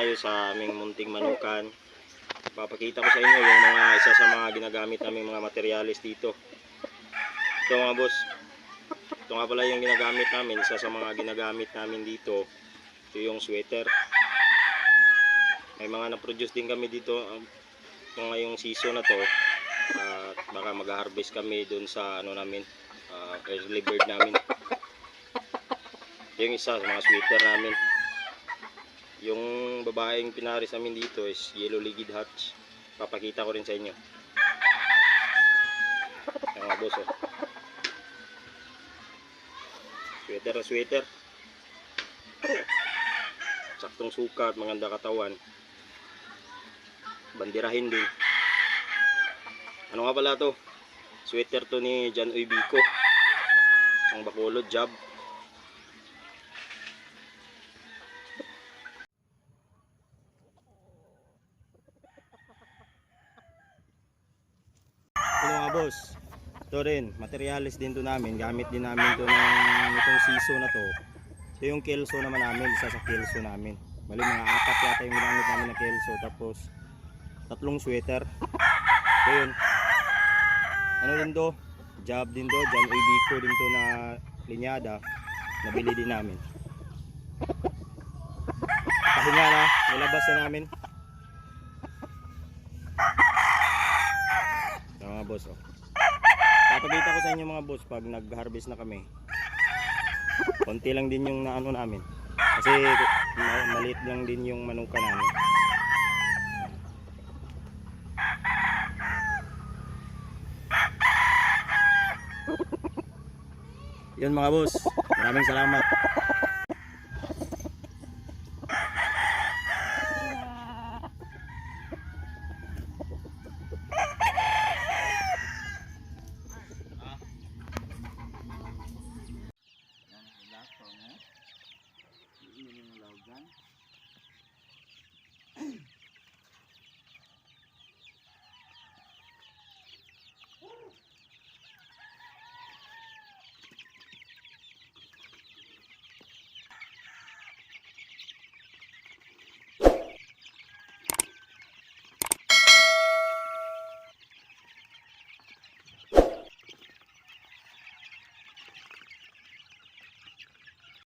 tayo sa aming munting manukan. Papakita ko sa inyo yung isa sa mga ginagamit naming mga materyales dito. Ito mga boss, ito nga pala yung ginagamit namin. Isa sa mga ginagamit namin dito, ito yung sweater. May mga na-produce din kami dito ngayong season na to. Baka mag-harvest kami dun sa namin, early bird namin. Yung isa sa mga sweater namin. Yung babaeng pinaris namin dito is yellow legged hatch. Papakita ko rin sa inyo. Yung mga boss, oh. Sweater na sweater. Saktong sukat, maganda katawan. Bandirahin din. Ano nga pala to? Sweater to ni John Uy Bico. Ang Bacolod job. Ito mga boss, ito rin, materialis din to namin, gamit din namin to itong season na to. Ito yung kelso naman namin, isa sa kelso namin. Bali mga 4 yata yung ginamit namin na kelso, tapos 3 sweater. Ito yun. Ano din to? Job din to, John Uy Bico din to na linyada, nabili din namin. Pahinga na, nilabas na namin. Mga boss, oh. Papakita ko sa inyo mga boss pag nag-harvest na kami. Konti lang din yung naano namin. Kasi maliit lang din yung manuka namin. Yun mga boss. Maraming salamat.